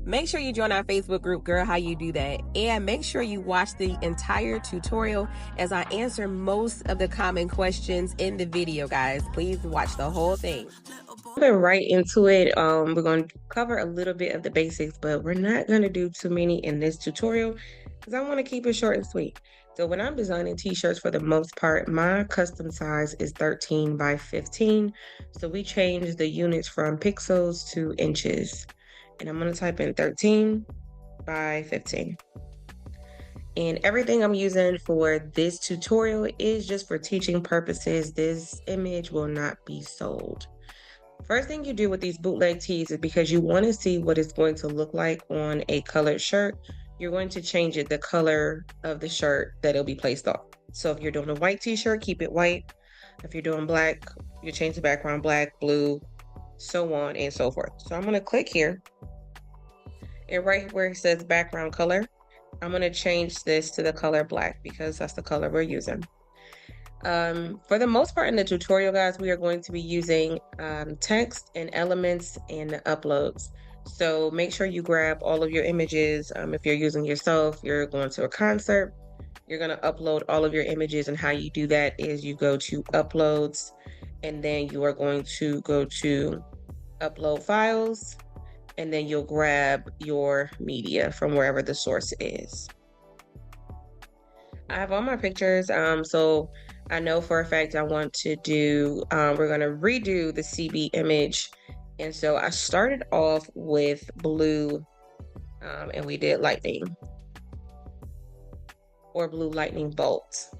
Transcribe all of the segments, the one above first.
Make sure you join our Facebook group, Girl How You Do That, and make sure you watch the entire tutorial as I answer most of the common questions in the video, guys. Please watch the whole thing. Jumping right into it, we're going to cover a little bit of the basics, but we're not going to do too many in this tutorial because I want to keep it short and sweet. So when I'm designing t-shirts, for the most part, my custom size is 13 by 15. So we changed the units from pixels to inches. And I'm going to type in 13 by 15. And everything I'm using for this tutorial is just for teaching purposes. This image will not be sold. First thing you do with these bootleg tees is, because you want to see what it's going to look like on a colored shirt, you're going to change it the color of the shirt that it'll be placed on. So if you're doing a white t-shirt, keep it white. If you're doing black, you change the background black, blue, so on and so forth. So I'm going to click here. And right where it says background color, I'm going to change this to the color black because that's the color we're using. For the most part in the tutorial, guys, we are going to be using text and elements and uploads. So make sure you grab all of your images. If you're using yourself, you're going to a concert, you're going to upload all of your images. And how you do that is you go to uploads, and then you are going to go to upload files, and then you'll grab your media from wherever the source is. I have all my pictures, so I know for a fact I want to do, we're going to redo the CB image. And so I started off with blue, and we did lightning, or blue lightning bolts.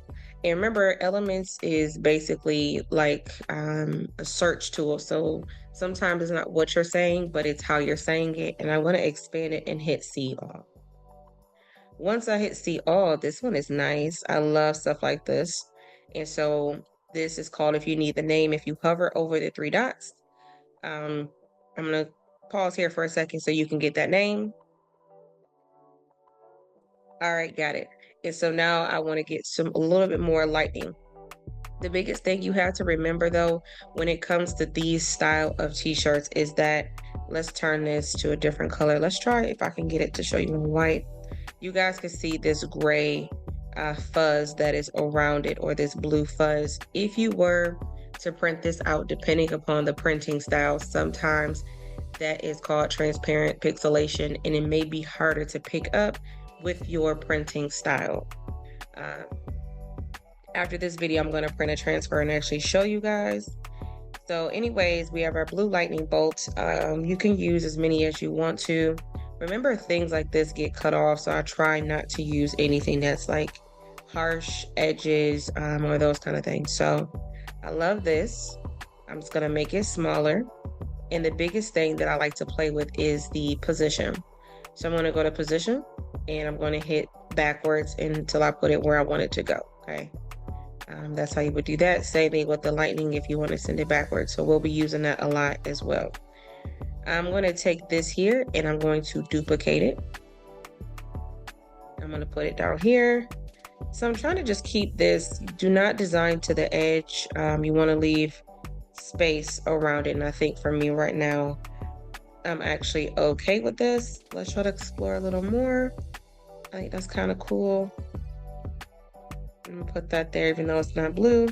And remember, elements is basically like a search tool. So sometimes it's not what you're saying, but it's how you're saying it. And I want to expand it and hit see all. Once I hit see all, this one is nice. I love stuff like this. And so this is called, if you need the name, if you hover over the three dots, I'm going to pause here for a second so you can get that name. All right, got it. And so now I want to get a little bit more lightning. The biggest thing you have to remember, though, when it comes to these style of t-shirts is that, let's turn this to a different color. Let's try if I can get it to show you in white. You guys can see this gray fuzz that is around it, or this blue fuzz. If you were to print this out, depending upon the printing style, sometimes that is called transparent pixelation, and it may be harder to pick up with your printing style. After this video, I'm going to print a transfer and actually show you guys. So anyways, we have our blue lightning bolts. You can use as many as you want to. Remember, things like this get cut off, so I try not to use anything that's like harsh edges or those kind of things. So I love this. I'm just going to make it smaller. And the biggest thing that I like to play with is the position. So I'm going to go to position, and I'm going to hit backwards until I put it where I want it to go. Okay. That's how you would do that. Same thing with the lightning if you want to send it backwards. So we'll be using that a lot as well. I'm going to take this here and I'm going to duplicate it. I'm going to put it down here. So I'm trying to just keep this, do not design to the edge. You want to leave space around it. And I think for me right now, I'm actually okay with this. Let's try to explore a little more. I think that's kind of cool. I'm going to put that there even though it's not blue.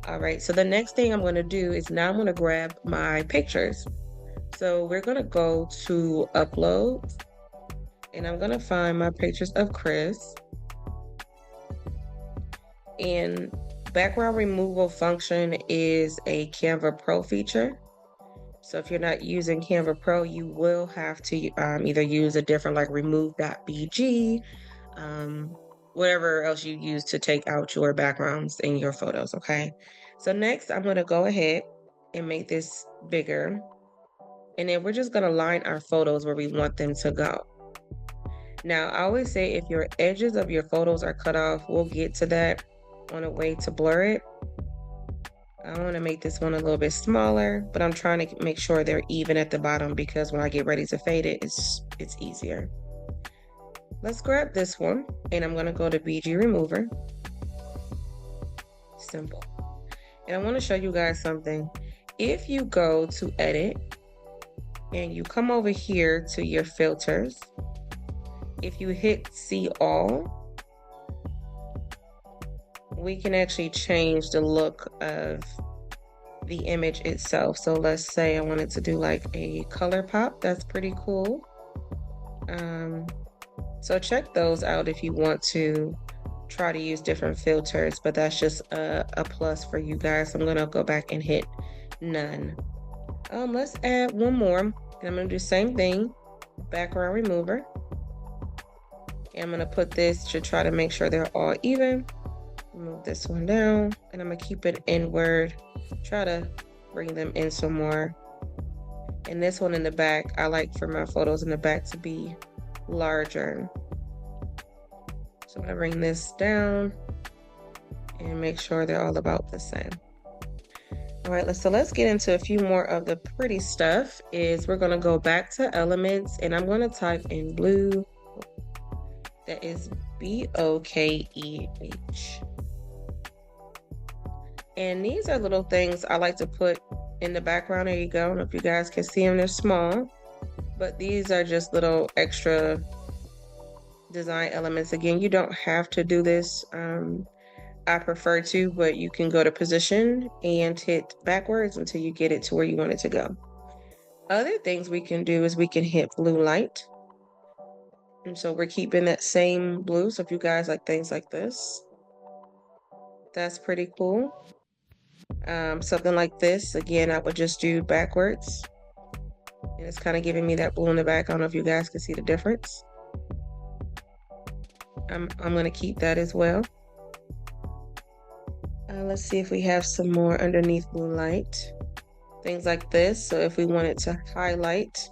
All right, so the next thing I'm going to do is now I'm going to grab my pictures. So we're going to go to upload, and I'm going to find my pictures of Chris. And background removal function is a Canva Pro feature. So if you're not using Canva Pro, you will have to either use a different like remove.bg, whatever else you use to take out your backgrounds in your photos, okay? So next, I'm going to go ahead and make this bigger. And then we're just going to line our photos where we want them to go. Now, I always say if your edges of your photos are cut off, we'll get to that on a way to blur it. I want to make this one a little bit smaller, but I'm trying to make sure they're even at the bottom because when I get ready to fade it, it's easier. Let's grab this one, and I'm going to go to BG Remover. Simple. And I want to show you guys something. If you go to Edit, and you come over here to your filters. If you hit see all, we can actually change the look of the image itself. So let's say I wanted to do like a color pop. That's pretty cool. So check those out if you want to try to use different filters, but that's just a plus for you guys. I'm gonna go back and hit none. Let's add one more. And I'm gonna do the same thing, background remover. And I'm gonna put this to try to make sure they're all even. Move this one down, and I'm gonna keep it inward. Try to bring them in some more. And this one in the back, I like for my photos in the back to be larger. So I'm gonna bring this down and make sure they're all about the same. All right, so let's get into a few more of the pretty stuff. We're gonna go back to elements, and I'm gonna type in blue. That is B-O-K-E-H. And these are little things I like to put in the background. There you go. I don't know if you guys can see them, they're small, but these are just little extra design elements. Again, you don't have to do this. I prefer to, but you can go to position and hit backwards until you get it to where you want it to go. Other things we can do is we can hit blue light. And so we're keeping that same blue. So if you guys like things like this, that's pretty cool. Something like this, again, I would just do backwards. And it's kind of giving me that blue in the back. I don't know if you guys can see the difference. I'm gonna keep that as well. Let's see if we have some more underneath blue light. Things like this. So if we wanted to highlight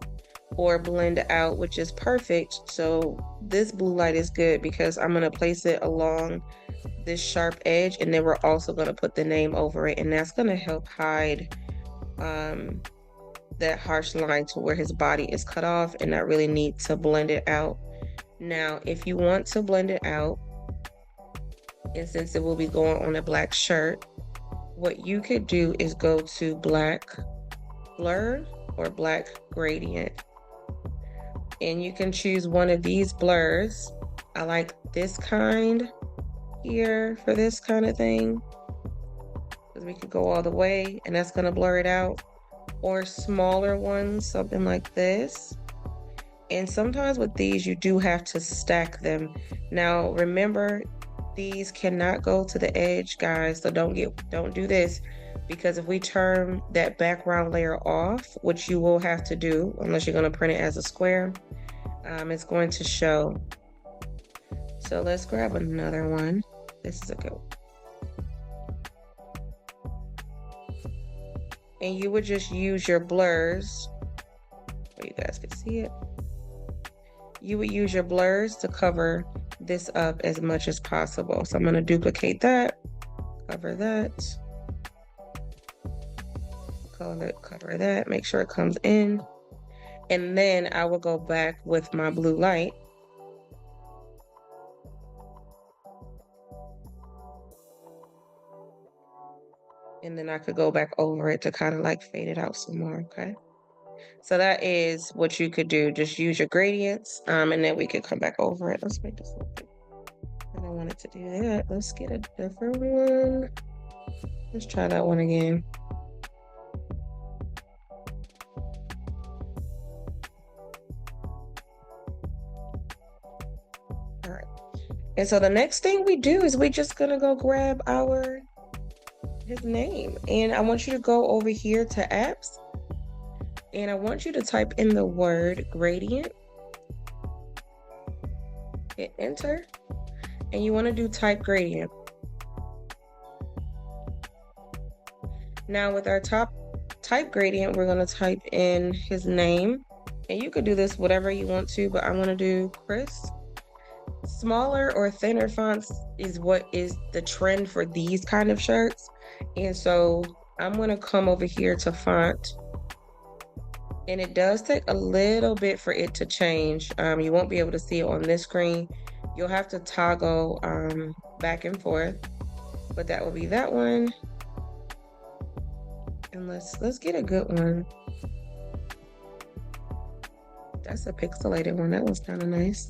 or blend out, which is perfect. So this blue light is good because I'm gonna place it along this sharp edge, and then we're also gonna put the name over it, and that's gonna help hide that harsh line to where his body is cut off and not really need to blend it out. Now, if you want to blend it out, and since it will be going on a black shirt, what you could do is go to black blur or black gradient. And you can choose one of these blurs. I like this kind here for this kind of thing, because we could go all the way and that's gonna blur it out. Or smaller ones, something like this. And sometimes with these, you do have to stack them. Now, remember, these cannot go to the edge, guys, so don't do this, because if we turn that background layer off, which you will have to do unless you're going to print it as a square, it's going to show. So let's grab another one. This is a good one. And you would just use your blurs, so you guys can see it. You would use your blurs to cover this up as much as possible. So I'm going to duplicate that, cover that, cover that, make sure it comes in. And then I will go back with my blue light. And then I could go back over it to kind of like fade it out some more, okay? So that is what you could do. Just use your gradients, and then we could come back over it. Let's make this a little bit. I don't want it to do that. Let's get a different one. Let's try that one again. All right. And so the next thing we do is we're just gonna go grab his name. And I want you to go over here to apps. And I want you to type in the word gradient. Hit enter. And you want to do type gradient. Now with our type gradient, we're going to type in his name. And you could do this whatever you want to, but I'm going to do Chris. Smaller or thinner fonts is what is the trend for these kind of shirts. And so I'm going to come over here to font. And it does take a little bit for it to change. You won't be able to see it on this screen. You'll have to toggle back and forth. But that will be that one. And let's get a good one. That's a pixelated one. That one's kind of nice.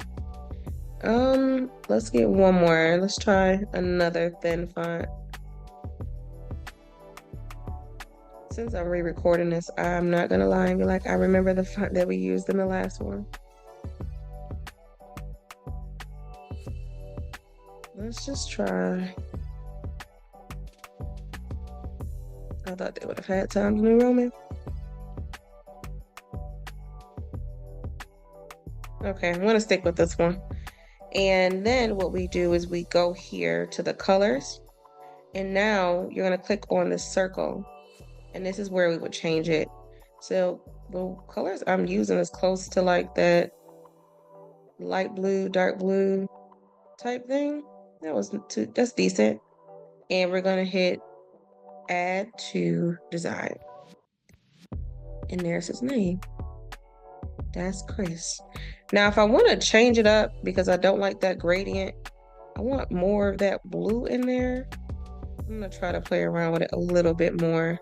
Let's get one more. Let's try another thin font. Since I'm re-recording this, I'm not gonna lie and be like, I remember the font that we used in the last one. Let's just try. I thought they would have had Times New Roman. Okay, I'm gonna stick with this one. And then what we do is we go here to the colors. And now you're gonna click on the circle. And this is where we would change it. So the colors I'm using is close to like that light blue, dark blue type thing. That's decent. And we're gonna hit add to design. And there's his name. That's Chris. Now, if I want to change it up because I don't like that gradient, I want more of that blue in there. I'm gonna try to play around with it a little bit more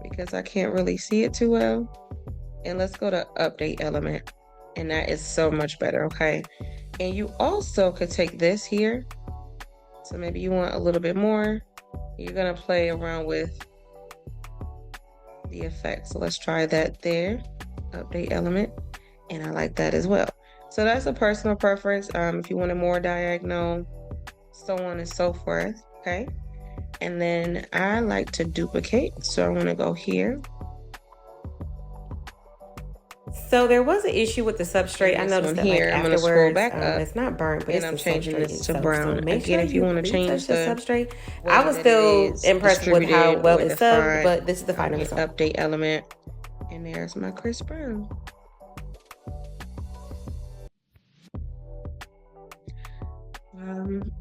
because I can't really see it too well. And let's go to update element. And that is so much better, okay? And you also could take this here. So maybe you want a little bit more. You're gonna play around with the effect. So let's try that there, update element. And I like that as well. So that's a personal preference. If you wanted more diagonal, so on and so forth, okay? And then I like to duplicate. So I wanna go here. So there was an issue with the substrate. I noticed that here, like I'm gonna afterwards, scroll back up, it's not burnt, but and it's I'm the changing substrate this to itself. brown. So make Again, sure if you want to change the substrate. I was still impressed with how well it's subbed, but this is the final result. Update element, and there's my Chris Brown.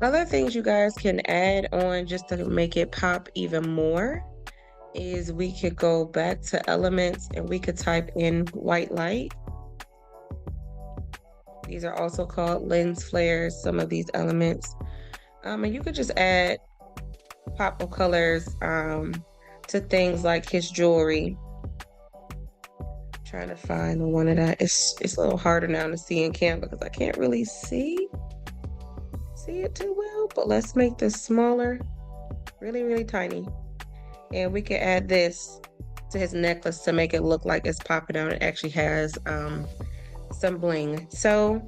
Other things you guys can add on just to make it pop even more is we could go back to elements and we could type in white light. These are also called lens flares, some of these elements. And you could just add pop of colors to things like his jewelry. Trying to find one of that. It's a little harder now to see in Canva because I can't really see it too well, but let's make this smaller, really, really tiny. And we can add this to his necklace to make it look like it's popping out. It actually has some bling. So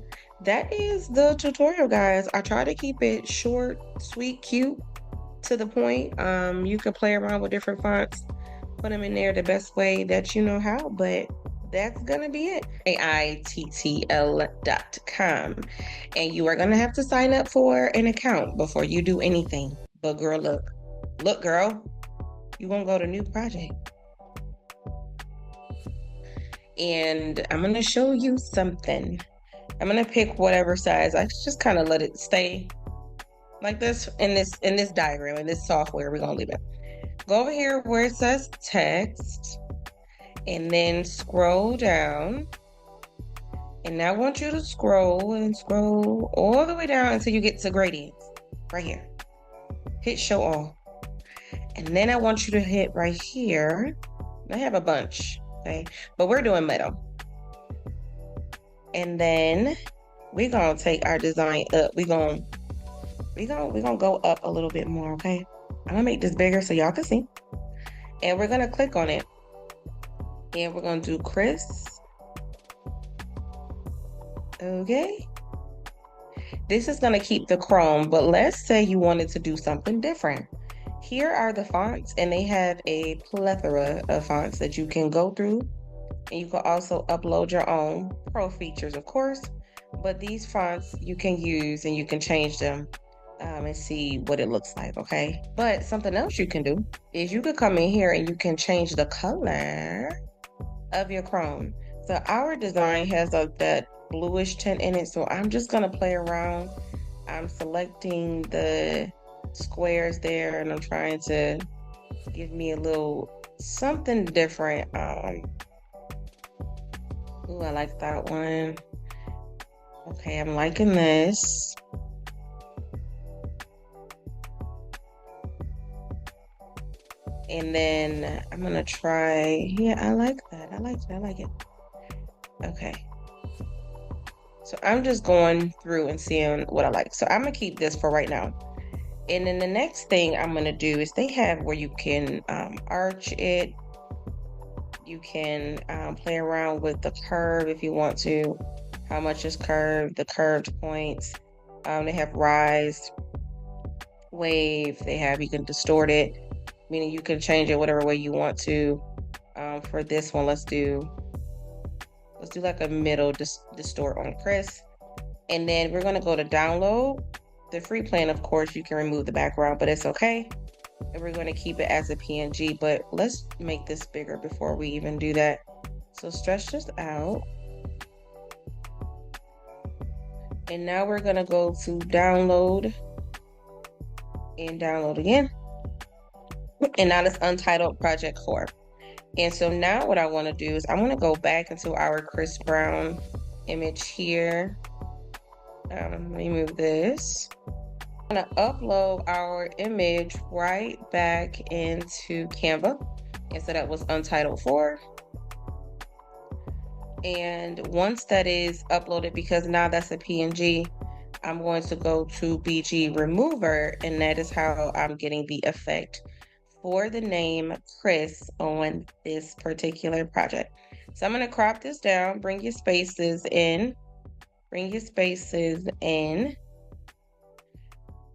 that is the tutorial, guys. I try to keep it short, sweet, cute, to the point. You can play around with different fonts, put them in there the best way that you know how, but that's gonna be it. Kittl.com. And you are gonna have to sign up for an account before you do anything. But girl, look girl, you won't go to new project. And I'm gonna show you something. I'm gonna pick whatever size. I just kind of let it stay like this in this diagram, in this software. We're gonna leave it. Go over here where it says text, and then scroll down. And now I want you to scroll and scroll all the way down until you get to gradients, right here. Hit show all. And then I want you to hit right here. I have a bunch, okay? But we're doing metal. And then we're gonna take our design up. We're gonna go up a little bit more, okay? I'm gonna make this bigger so y'all can see. And we're gonna click on it. And we're gonna do Chris. Okay. This is gonna keep the chrome, but let's say you wanted to do something different. Here are the fonts, and they have a plethora of fonts that you can go through. And you can also upload your own pro features, of course. But these fonts you can use and you can change them and see what it looks like, okay? But something else you can do is you could come in here and you can change the color of your chrome. So our design has that bluish tint in it, so I'm just gonna play around. I'm selecting the squares there and I'm trying to give me a little something different. Ooh, I like that one. Okay, I'm liking this. And then I'm gonna try, yeah, I like that. I like it. Okay. So I'm just going through and seeing what I like. So I'm gonna keep this for right now. And then the next thing I'm gonna do is they have where you can arch it. You can play around with the curve if you want to. How much is curved, the curved points. They have rise, wave. They have, you can distort it, meaning you can change it whatever way you want to. For this one, let's do like a middle distort on Chris. And then we're gonna go to download. The free plan, of course, you can remove the background, but it's okay. And we're gonna keep it as a PNG, but let's make this bigger before we even do that. So stretch this out. And now we're gonna go to download and download again. And now it's Untitled Project 4. And so now what I want to do is I want to go back into our Chris Brown image here. Let me move this. I'm going to upload our image right back into Canva. And so that was Untitled 4. And once that is uploaded, because now that's a PNG, I'm going to go to BG Remover, and that is how I'm getting the effect for the name Chris on this particular project. So I'm going to crop this down, bring your spaces in,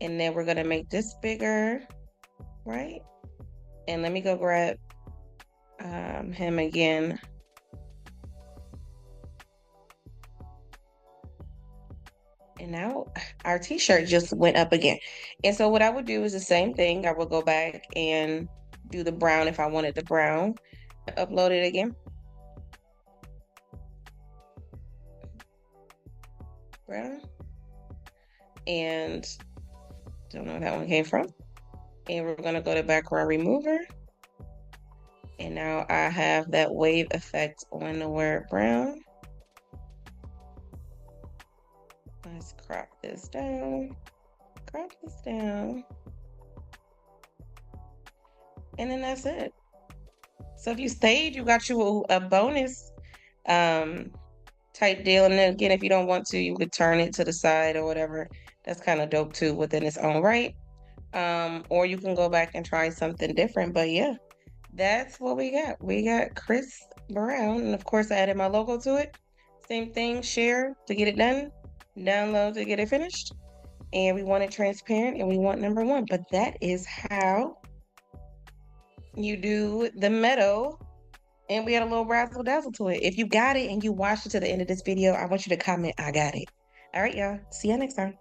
and then we're going to make this bigger, right? And let me go grab him again. And now our t-shirt just went up again. And so what I would do is the same thing. I will go back and do the brown if I wanted the brown. Upload it again. Brown. And don't know where that one came from. And we're going to go to background remover. And now I have that wave effect on the word brown. Let's crop this down. And then that's it. So if you stayed, you got you a bonus type deal. And then again, if you don't want to, you could turn it to the side or whatever. That's kind of dope too within its own right. Or you can go back and try something different. But yeah, that's what we got. We got Chris Brown. And of course, I added my logo to it. Same thing, share to get it done. Download to get it finished. And we want it transparent and we want number 1. But that is how you do the meadow. And we had a little razzle dazzle to it. If you got it and you watched it to the end of this video, I want you to comment, I got it. All right, y'all. See you next time.